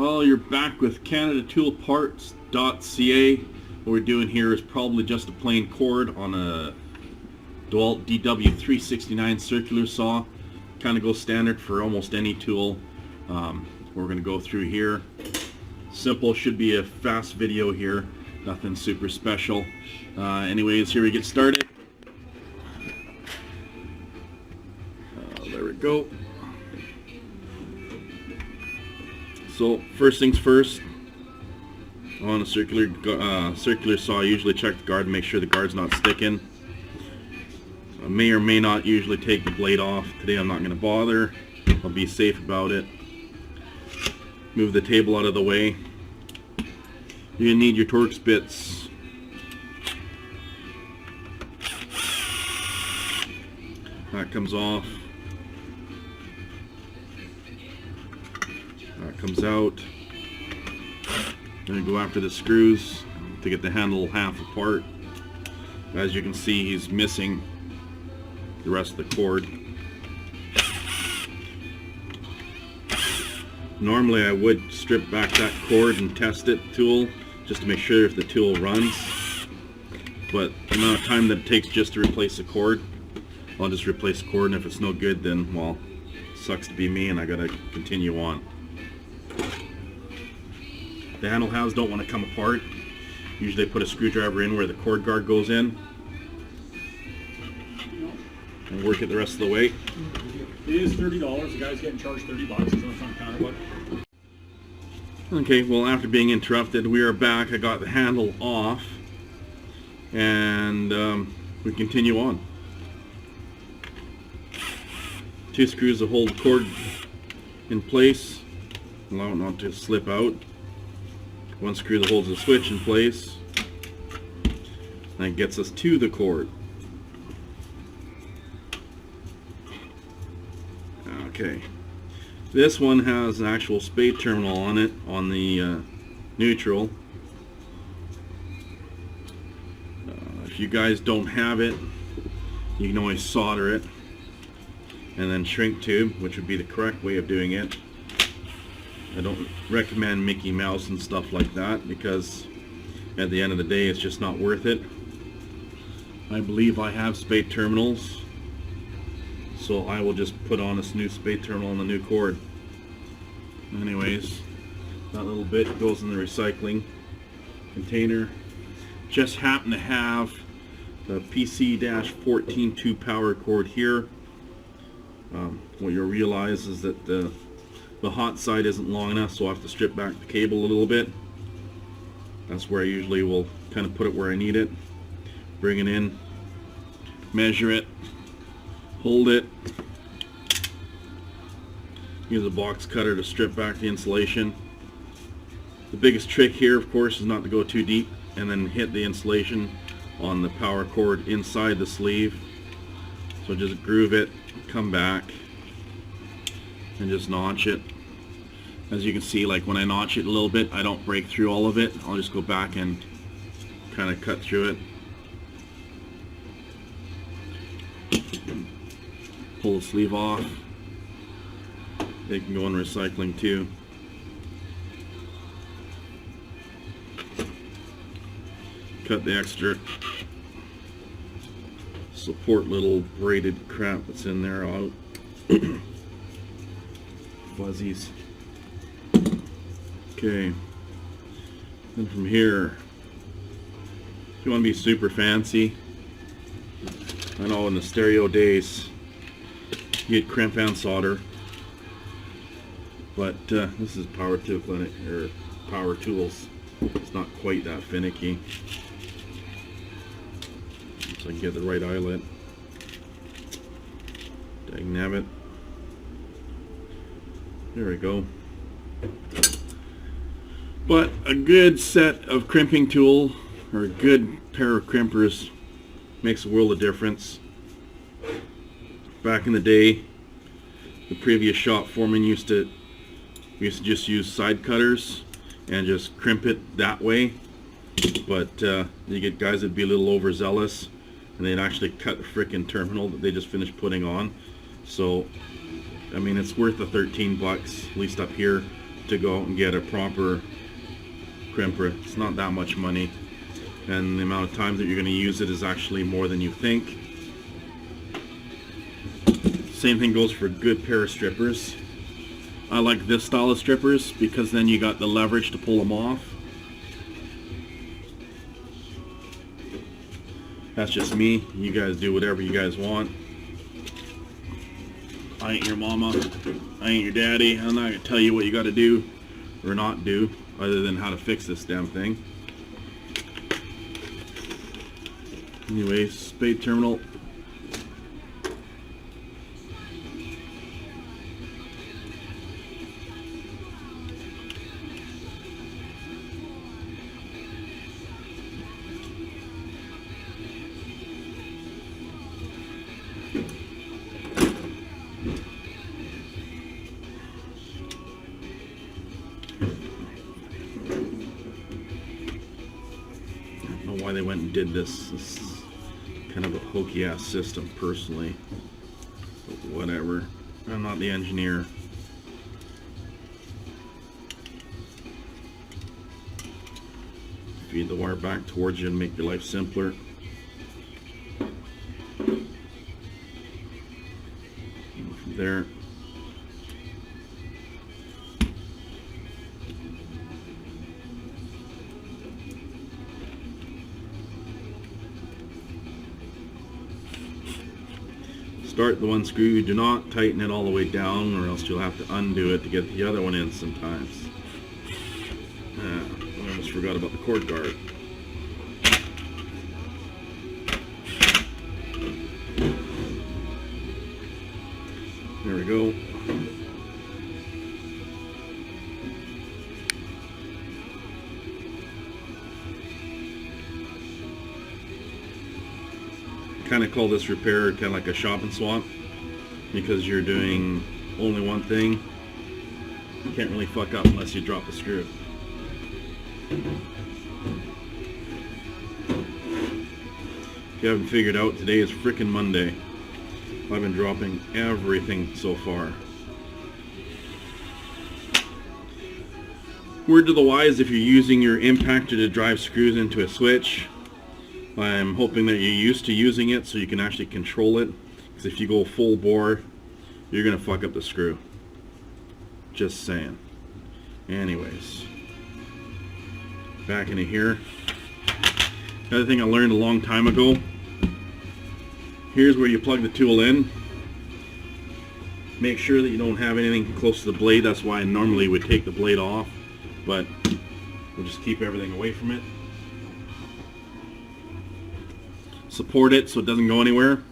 Well, you're back with CanadaToolParts.ca. What we're doing here is probably just a plain cord on a Dewalt DW369 circular saw. Kind of goes standard for almost any tool. We're going to go through here. Simple, should be a fast video here. Nothing super special. Anyways, here we get started. There we go. So first things first, on a circular saw, I usually check the guard and make sure the guard's not sticking. I may or may not usually take the blade off. Today I'm not going to bother. I'll be safe about it. Move the table out of the way. You're going to need your Torx bits. That comes off. That comes out. Gonna go after the screws to get the handle half apart. As you can see, he's missing the rest of the cord. Normally I would strip back that cord and test it tool just to make sure if the tool runs, but the amount of time that it takes just to replace the cord, I'll just replace the cord, and if it's no good, then well, sucks to be me and I gotta continue on. The handle halves don't want to come apart. Usually I put a screwdriver in where the cord guard goes in and work it the rest of the way. It is $30. The guy's getting charged $30. He's on some counter. Okay, well, after being interrupted, we are back. I got the handle off and we continue on. 2 screws to hold the cord in place, allow it not to slip out. 1 screw that holds the switch in place, and that gets us to the cord. Okay, this one has an actual spade terminal on it on the neutral. If you guys don't have it, you can always solder it and then shrink tube, which would be the correct way of doing it. I don't recommend Mickey Mouse and stuff like that because at the end of the day it's just not worth it. I believe I have spade terminals, so I will just put on this new spade terminal on the new cord. Anyways, that little bit goes in the recycling container. Just happen to have the PC-14 2-power cord here. What you'll realize is that the hot side isn't long enough, so I'll have to strip back the cable a little bit. That's where I usually will kind of put it where I need it. Bring it in, measure it, hold it, use a box cutter to strip back the insulation. The biggest trick here, of course, is not to go too deep and then hit the insulation on the power cord inside the sleeve. So just groove it, come back, and just notch it. As you can see, like when I notch it a little bit, I don't break through all of it. I'll just go back and kind of cut through it. Pull the sleeve off. They can go in recycling too. Cut the extra support little braided crap that's in there out. Fuzzies. Okay, then from here, if you want to be super fancy, I know in the stereo days you get crimp and solder, but this is power tool clinic or power tools. It's not quite that finicky, so I can get the right eyelet. Dagnabbit. There we go. But a good set of crimping tool or a good pair of crimpers makes a world of difference. Back in the day, the previous shop foreman used to just use side cutters and just crimp it that way. But you get guys that'd be a little overzealous and they'd actually cut the frickin' terminal that they just finished putting on. So I mean, it's worth the $13, at least up here, to go out and get a proper crimper. It's not that much money, and the amount of times that you're going to use it is actually more than you think. Same thing goes for a good pair of strippers. I like this style of strippers because then you got the leverage to pull them off. That's just me. You guys do whatever you guys want. I ain't your mama. I ain't your daddy. I'm not going to tell you what you got to do or not do, other than how to fix this damn thing. Anyways, spade terminal. Why they went and did this. This is kind of a hokey ass system personally, but whatever. I'm not the engineer. Feed the wire back towards you and make your life simpler. And from there, start the one screw. Do not tighten it all the way down, or else you'll have to undo it to get the other one in sometimes. I almost forgot about the cord guard. There we go. Kind of call this repair kind of like a shop and swap, because you're doing only one thing. You can't really fuck up unless you drop the screw. If you haven't figured out, today is frickin' Monday. I've been dropping everything so far. Word to the wise, if you're using your impactor to drive screws into a switch, I'm hoping that you're used to using it so you can actually control it, because if you go full bore, you're gonna fuck up the screw. Just saying. Anyways, back into here. Another thing I learned a long time ago, here's where you plug the tool in. Make sure that you don't have anything close to the blade. That's why I normally would take the blade off, but we'll just keep everything away from it. Support it so it doesn't go anywhere.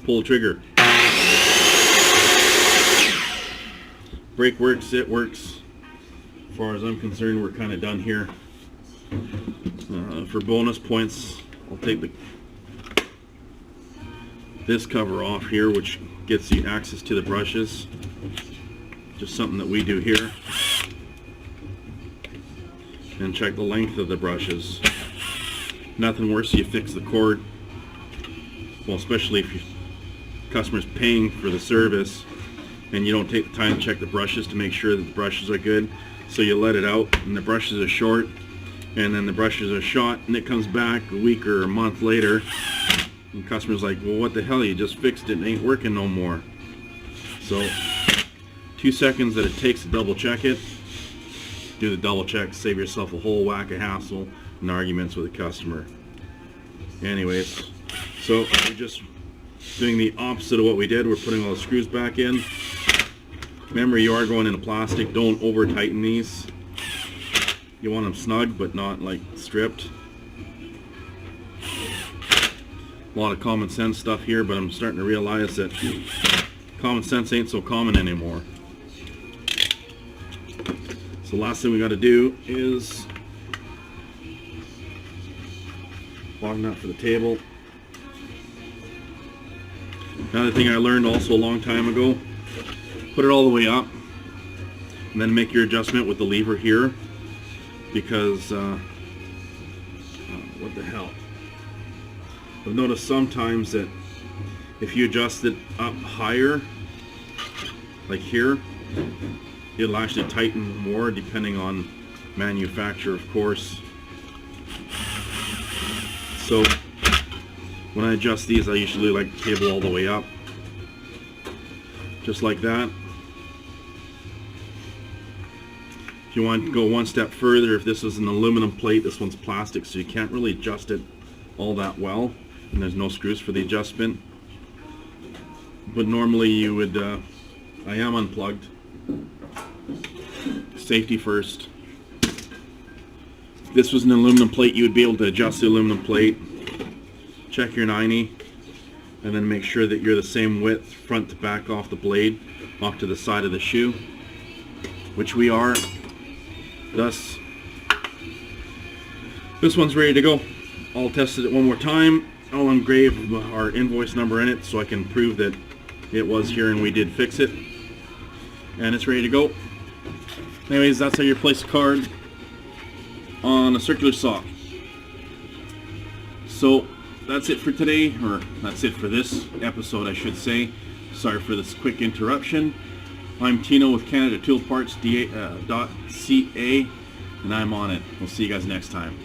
Pull the trigger. Brake works, it works. As far as I'm concerned, we're kind of done here. For bonus points, I'll take this cover off here, which gets you access to the brushes. Just something that we do here. And check the length of the brushes. Nothing worse, you fix the cord. Well, especially if your customer's paying for the service and you don't take the time to check the brushes to make sure that the brushes are good. So you let it out and the brushes are short, and then the brushes are shot, and it comes back a week or a month later and the customer's like, well, what the hell, you just fixed it and it ain't working no more. So 2 seconds that it takes to double check it, do the double check, save yourself a whole whack of hassle and arguments with the customer. Anyways, so we're just doing the opposite of what we did. We're putting all the screws back in. Remember, you are going into plastic. Don't over tighten these. You want them snug but not like stripped. A lot of common sense stuff here, but I'm starting to realize that common sense ain't so common anymore. So the last thing we got to do is long nut for the table. Another thing I learned also a long time ago, put it all the way up and then make your adjustment with the lever here, because what the hell, I've noticed sometimes that if you adjust it up higher, like here, it'll actually tighten more depending on manufacturer, of course. So when I adjust these, I usually like the cable all the way up, just like that. If you want to go one step further, if this is an aluminum plate, this one's plastic, so you can't really adjust it all that well, and there's no screws for the adjustment. But normally you would, I am unplugged. Safety first. If this was an aluminum plate, you would be able to adjust the aluminum plate. Check your 90, and then make sure that you're the same width front to back off the blade, off to the side of the shoe, which we are. Thus, this one's ready to go. I'll test it one more time. I'll engrave our invoice number in it so I can prove that it was here and we did fix it. And it's ready to go. Anyways, that's how you place a card on a circular saw. So that's it for today, or that's it for this episode, I should say. Sorry for this quick interruption. I'm Tino with Canada Tool Parts.ca, and I'm on it. We'll see you guys next time.